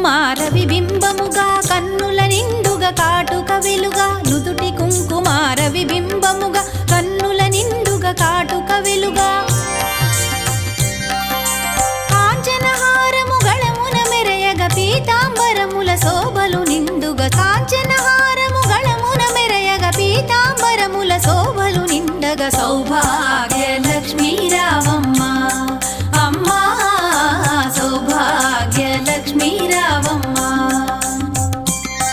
కుంకుమార విబింబముగా కన్నుల నిండుగా కాటుక వెలుగా నుదుటి కుంకుమార విబింబముగా కన్నుల నిండుగా కాటుక వెలుగా కాంచనహారము గళమున మెరయగ పీతాంబరముల శోభలు నిండుగా కాంచనహారము గళమున మెరయగ పీతాంబరముల శోభలు నిండగ సౌభా